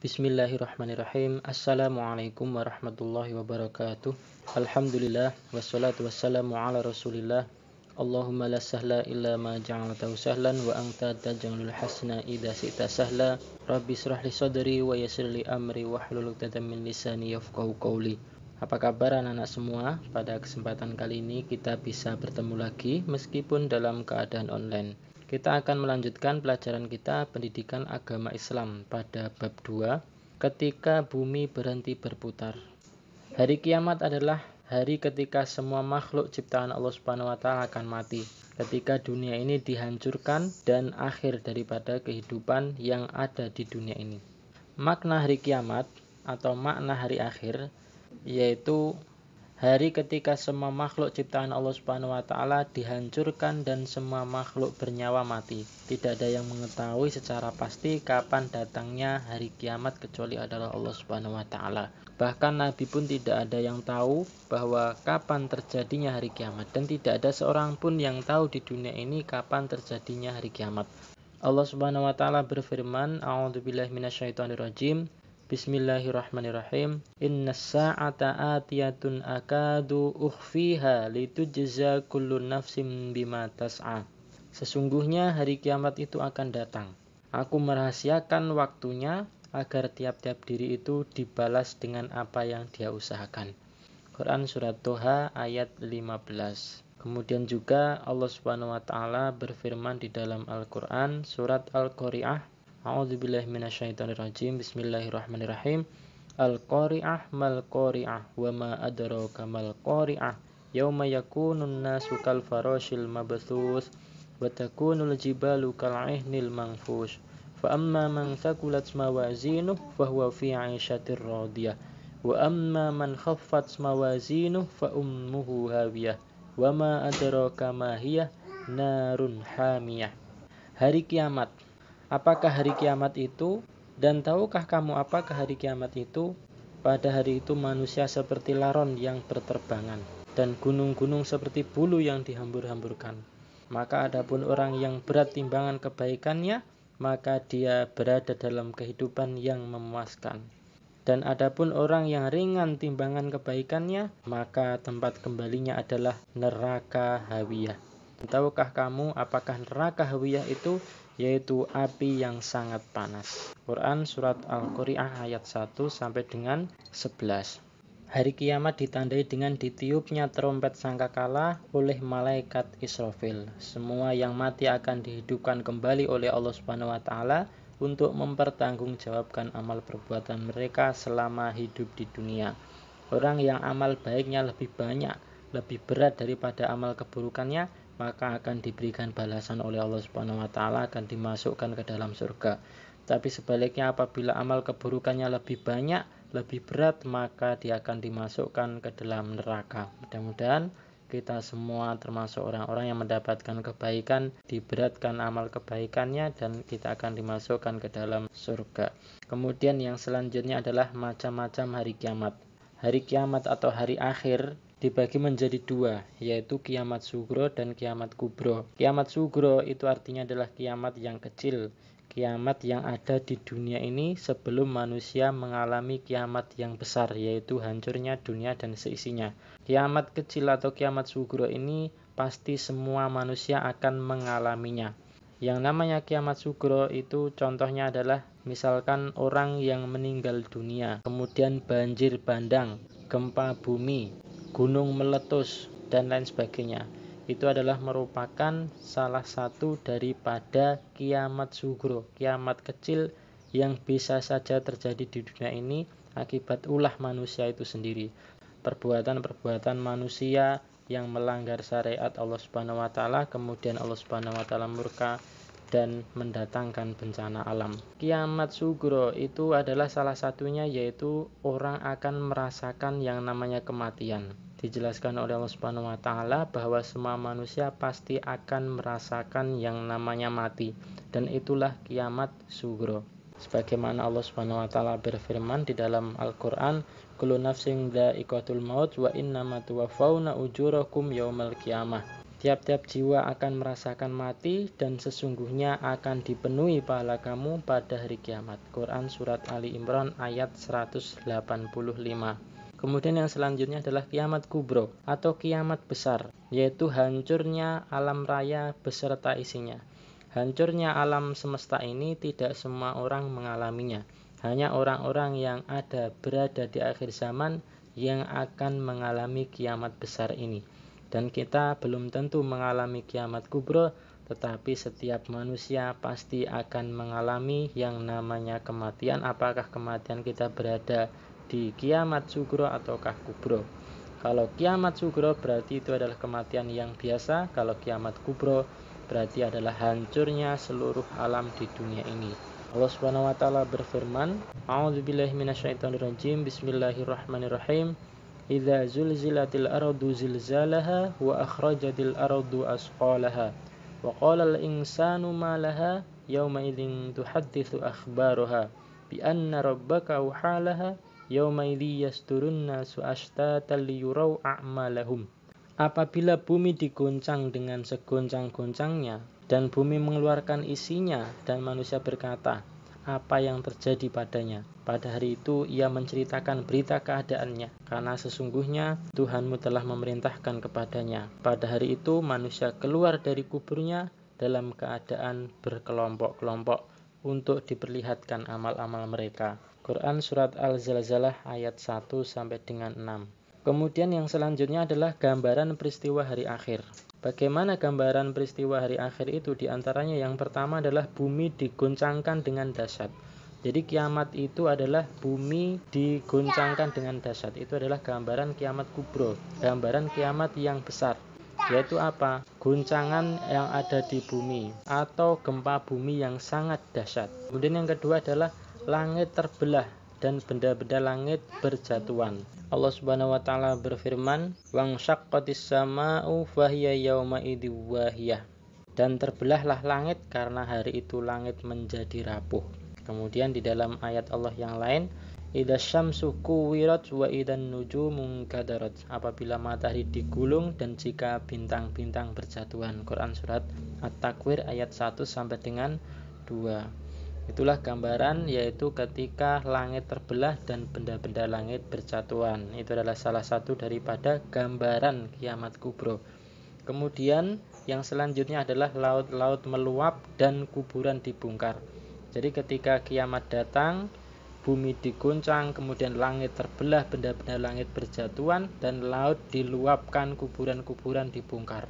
Bismillahirrahmanirrahim. Assalamualaikum warahmatullahi wabarakatuh. Alhamdulillah wassalatu wassalamu ala Rasulillah. Allahumma la sahla illa ma ja'altahu sahlan wa anta taj'alul hasna idza syi'ta sahla. Rabbi shrah li sadri wa yassir li amri wahlul 'uqdatam min lisani yafqahu qawli. Apa kabar anak-anak semua? Pada kesempatan kali ini kita bisa bertemu lagi meskipun dalam keadaan online. Kita akan melanjutkan pelajaran kita pendidikan agama Islam pada bab 2, ketika bumi berhenti berputar. Hari kiamat adalah hari ketika semua makhluk ciptaan Allah Subhanahu wa taala akan mati. Ketika dunia ini dihancurkan dan akhir daripada kehidupan yang ada di dunia ini. Makna hari kiamat atau makna hari akhir yaitu hari ketika semua makhluk ciptaan Allah Subhanahu wa taala dihancurkan dan semua makhluk bernyawa mati. Tidak ada yang mengetahui secara pasti kapan datangnya hari kiamat kecuali adalah Allah Subhanahu wa taala. Bahkan Nabi pun tidak ada yang tahu bahwa kapan terjadinya hari kiamat, dan tidak ada seorang pun yang tahu di dunia ini kapan terjadinya hari kiamat. Allah Subhanahu wa taala berfirman, A'udzubillahi minasyaitonirrajim. Bismillahirrahmanirrahim. Innas sa'ata atiyatun akadu ukhfiha litujza kullu nafsin bima tas'a. Sesungguhnya hari kiamat itu akan datang. Aku merahasiakan waktunya agar tiap-tiap diri itu dibalas dengan apa yang dia usahakan. Quran surat Toha ayat 15. Kemudian juga Allah Subhanahu wa taala berfirman di dalam Al-Qur'an surat Al-Qari'ah. A'udzubillahi minasyaitonirrajim. Bismillahirrahmanirrahim. Al-Qari'ah mal Qari'ah wa ma adraka mal Qari'ah. Yauma yakunun nasu kal farashil mabthus wa takunul jibalu kal 'ihnil manfush. Fa amma man thaqulat mawazinuhu fa huwa fi 'ishatir radiyah. Wa amma man khaffat mawazinuhu fa ummuhu hawiyah. Wa ma adraka ma hiya narun hamiyah. Hari kiamat. Apakah hari kiamat itu? Dan tahukah kamu apakah hari kiamat itu? Pada hari itu manusia seperti laron yang berterbangan, dan gunung-gunung seperti bulu yang dihambur-hamburkan. Maka adapun orang yang berat timbangan kebaikannya, maka dia berada dalam kehidupan yang memuaskan. Dan adapun orang yang ringan timbangan kebaikannya, maka tempat kembalinya adalah neraka hawiyah. Tahukah kamu apakah neraka hawiyah itu? Yaitu api yang sangat panas. Quran surat Al-Qari'ah ayat 1 sampai dengan 11. Hari kiamat ditandai dengan ditiupnya trompet sangkakala oleh malaikat Israfil. Semua yang mati akan dihidupkan kembali oleh Allah Subhanahu wa taala untuk mempertanggungjawabkan amal perbuatan mereka selama hidup di dunia. Orang yang amal baiknya lebih banyak, lebih berat daripada amal keburukannya, maka akan diberikan balasan oleh Allah Subhanahu wa taala, akan dimasukkan ke dalam surga. Tapi sebaliknya apabila amal keburukannya lebih banyak, lebih berat, maka dia akan dimasukkan ke dalam neraka. Mudah-mudahan kita semua termasuk orang-orang yang mendapatkan kebaikan, diberatkan amal kebaikannya, dan kita akan dimasukkan ke dalam surga. Kemudian yang selanjutnya adalah macam-macam hari kiamat. Hari kiamat atau hari akhir dibagi menjadi dua, yaitu kiamat sugro dan kiamat kubro. Kiamat sugro itu artinya adalah kiamat yang kecil, kiamat yang ada di dunia ini sebelum manusia mengalami kiamat yang besar, yaitu hancurnya dunia dan seisinya. Kiamat kecil atau kiamat sugro ini pasti semua manusia akan mengalaminya. Yang namanya kiamat sugro itu contohnya adalah misalkan orang yang meninggal dunia, kemudian banjir bandang, gempa bumi, gunung meletus, dan lain sebagainya. Itu adalah merupakan salah satu daripada kiamat sugro, kiamat kecil yang bisa saja terjadi di dunia ini akibat ulah manusia itu sendiri. Perbuatan-perbuatan manusia yang melanggar syariat Allah Subhanahu wa taala, kemudian Allah Subhanahu wa taala murka dan mendatangkan bencana alam. Kiamat sugro itu adalah salah satunya, yaitu orang akan merasakan yang namanya kematian. Dijelaskan oleh Allah Subhanahu wa taala bahwa semua manusia pasti akan merasakan yang namanya mati, dan itulah kiamat sugro. Sebagaimana Allah Subhanahu wa taala berfirman di dalam Al-Qur'an, kullu nafsin dha'iqatul maut wa innama tuwaffawna ujurakum yaumal qiyamah. Tiap-tiap jiwa akan merasakan mati dan sesungguhnya akan dipenuhi pahala kamu pada hari kiamat. Quran Surat Ali Imran ayat 185. Kemudian yang selanjutnya adalah kiamat kubro atau kiamat besar, yaitu hancurnya alam raya beserta isinya. Hancurnya alam semesta ini tidak semua orang mengalaminya. Hanya orang-orang yang berada di akhir zaman yang akan mengalami kiamat besar ini. Dan kita belum tentu mengalami kiamat kubro, tetapi setiap manusia pasti akan mengalami yang namanya kematian. Apakah kematian kita berada di kiamat sugro ataukah kubro? Kalau kiamat sugro berarti itu adalah kematian yang biasa. Kalau kiamat kubro berarti adalah hancurnya seluruh alam di dunia ini. Allah Subhanahu wa taala berfirman, A'udzubillahi minasyaitonirrajim. Bismillahirrahmanirrahim. Idza zulzilatil ardu zilzalaha wa akhrajatil ardu asqalaha wa qala al insanu ma laha yauma idzin tuhadditsu akhbaraha bi anna rabbaka awhalaha yauma idzi yasturun nasu ashtatan liyurau a'malahum. Apabila bumi diguncang dengan segoncang-goncangnya dan bumi mengeluarkan isinya dan manusia berkata, apa yang terjadi padanya? Pada hari itu ia menceritakan berita keadaannya, karena sesungguhnya Tuhanmu telah memerintahkan kepadanya. Pada hari itu manusia keluar dari kuburnya dalam keadaan berkelompok-kelompok untuk diperlihatkan amal-amal mereka. Quran Surat Al-Zalzalah ayat 1 sampai dengan 6. Kemudian yang selanjutnya adalah gambaran peristiwa hari akhir. Bagaimana gambaran peristiwa hari akhir itu? Di antaranya yang pertama adalah bumi diguncangkan dengan dahsyat. Jadi kiamat itu adalah bumi diguncangkan dengan dahsyat. Itu adalah gambaran kiamat kubro, gambaran kiamat yang besar. Yaitu apa? Guncangan yang ada di bumi atau gempa bumi yang sangat dahsyat. Kemudian yang kedua adalah langit terbelah dan benda-benda langit berjatuhan. Allah Subhanahu wa taala berfirman, "Wang syaqqatis sama'u fahiya yauma idzi wahiyah." Dan terbelahlah langit karena hari itu langit menjadi rapuh. Kemudian di dalam ayat Allah yang lain, "Idza syamsu kuwirat wa idan nujumu kadarat." Apabila matahari digulung dan jika bintang-bintang berjatuhan. Quran Surat At-Takwir ayat 1 sampai dengan 2. Itulah gambaran, yaitu ketika langit terbelah dan benda-benda langit berjatuhan. Itu adalah salah satu daripada gambaran kiamat kubro. Kemudian yang selanjutnya adalah laut-laut meluap dan kuburan dibongkar. Jadi ketika kiamat datang, bumi diguncang, kemudian langit terbelah, benda-benda langit berjatuhan, dan laut diluapkan, kuburan-kuburan dibongkar.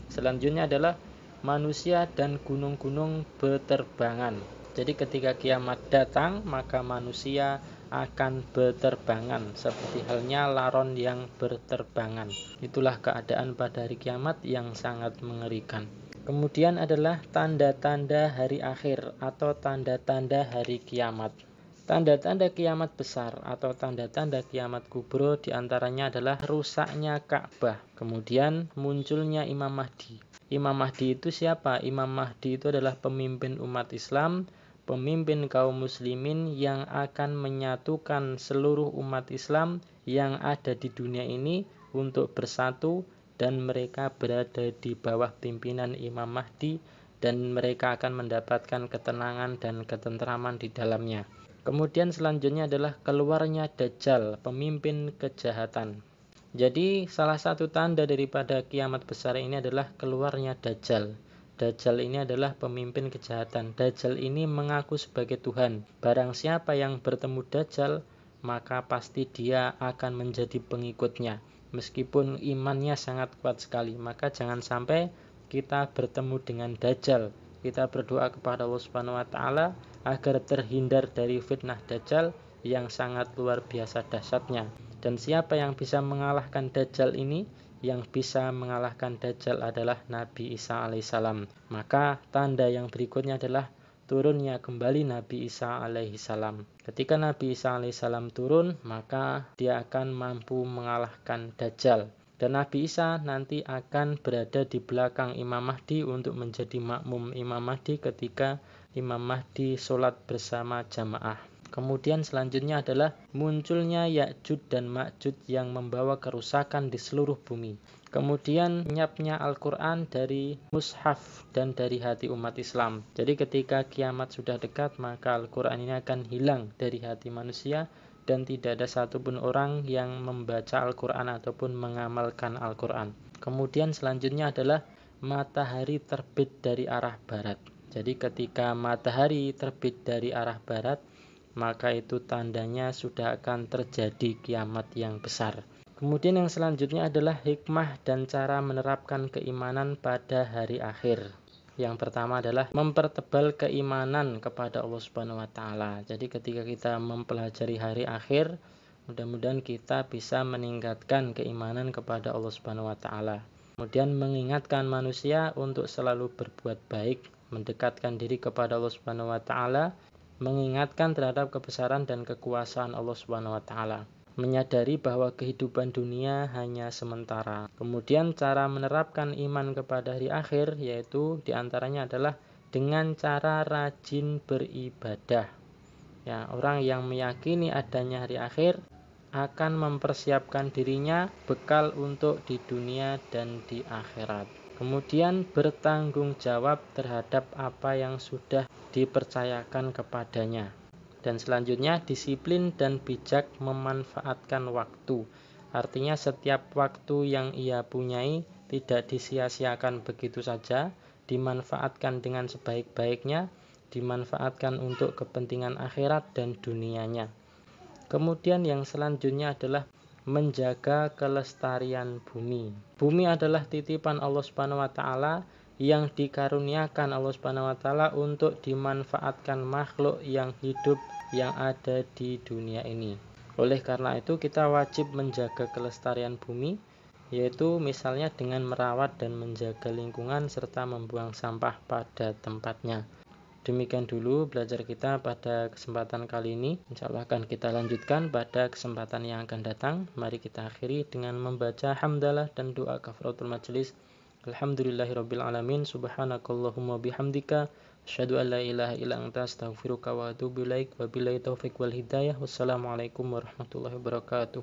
Selanjutnya adalah manusia dan gunung-gunung berterbangan. Jadi ketika kiamat datang, maka manusia akan berterbangan, seperti halnya laron yang berterbangan. Itulah keadaan pada hari kiamat yang sangat mengerikan. Kemudian adalah tanda-tanda hari akhir atau tanda-tanda hari kiamat. Tanda-tanda kiamat besar atau tanda-tanda kiamat kubro diantaranya adalah rusaknya Ka'bah. Kemudian munculnya Imam Mahdi. Imam Mahdi itu siapa? Imam Mahdi itu adalah pemimpin umat Islam, pemimpin kaum muslimin yang akan menyatukan seluruh umat Islam yang ada di dunia ini untuk bersatu, dan mereka berada di bawah pimpinan Imam Mahdi dan mereka akan mendapatkan ketenangan dan ketentraman di dalamnya. Kemudian selanjutnya adalah keluarnya Dajjal, pemimpin kejahatan. Jadi salah satu tanda daripada kiamat besar ini adalah keluarnya Dajjal. Dajjal ini adalah pemimpin kejahatan. Dajjal ini mengaku sebagai Tuhan. Barang siapa yang bertemu Dajjal, maka pasti dia akan menjadi pengikutnya. Meskipun imannya sangat kuat sekali, maka jangan sampai kita bertemu dengan Dajjal. Kita berdoa kepada Allah Subhanahu wa taala agar terhindar dari fitnah Dajjal yang sangat luar biasa dahsyatnya. Dan siapa yang bisa mengalahkan Dajjal ini? Yang bisa mengalahkan Dajjal adalah Nabi Isa alaihissalam. Maka tanda yang berikutnya adalah turunnya kembali Nabi Isa alaihissalam. Ketika Nabi Isa alaihissalam turun, maka dia akan mampu mengalahkan Dajjal. Dan Nabi Isa nanti akan berada di belakang Imam Mahdi untuk menjadi makmum Imam Mahdi ketika Imam Mahdi sholat bersama jamaah. Kemudian selanjutnya adalah munculnya Ya'juj dan Ma'juj yang membawa kerusakan di seluruh bumi. Kemudian lenyapnya Al-Quran dari mushaf dan dari hati umat Islam. Jadi ketika kiamat sudah dekat, maka Al-Quran ini akan hilang dari hati manusia dan tidak ada satupun orang yang membaca Al-Quran ataupun mengamalkan Al-Quran. Kemudian selanjutnya adalah matahari terbit dari arah barat. Jadi ketika matahari terbit dari arah barat, maka itu tandanya sudah akan terjadi kiamat yang besar. Kemudian yang selanjutnya adalah hikmah dan cara menerapkan keimanan pada hari akhir. Yang pertama adalah mempertebal keimanan kepada Allah Subhanahu wa taala. Jadi ketika kita mempelajari hari akhir, mudah-mudahan kita bisa meningkatkan keimanan kepada Allah Subhanahu wa taala. Kemudian mengingatkan manusia untuk selalu berbuat baik, mendekatkan diri kepada Allah Subhanahu wa taala, mengingatkan terhadap kebesaran dan kekuasaan Allah Subhanahu wa taala, menyadari bahwa kehidupan dunia hanya sementara. Kemudian cara menerapkan iman kepada hari akhir yaitu diantaranya adalah dengan cara rajin beribadah. Ya, orang yang meyakini adanya hari akhir akan mempersiapkan dirinya bekal untuk di dunia dan di akhirat. Kemudian bertanggung jawab terhadap apa yang sudah dipercayakan kepadanya. Dan selanjutnya disiplin dan bijak memanfaatkan waktu. Artinya setiap waktu yang ia punyai tidak disia-siakan begitu saja, dimanfaatkan dengan sebaik-baiknya, dimanfaatkan untuk kepentingan akhirat dan dunianya. Kemudian yang selanjutnya adalah menjaga kelestarian bumi. Bumi adalah titipan Allah Subhanahu wa taala yang dikaruniakan Allah Subhanahu wa taala untuk dimanfaatkan makhluk yang hidup yang ada di dunia ini. Oleh karena itu kita wajib menjaga kelestarian bumi, yaitu misalnya dengan merawat dan menjaga lingkungan serta membuang sampah pada tempatnya. Demikian dulu belajar kita pada kesempatan kali ini. Insya Allah akan kita lanjutkan pada kesempatan yang akan datang. Mari kita akhiri dengan membaca hamdalah dan doa kafaratul majelis. Alhamdulillahirrabbilalamin. Subhanakallahumma bihamdika asyhadu an la ilaha illa anta astaghfiruka wa atubu ilaik. Wabillahi taufiq wal hidayah. Wassalamualaikum warahmatullahi wabarakatuh.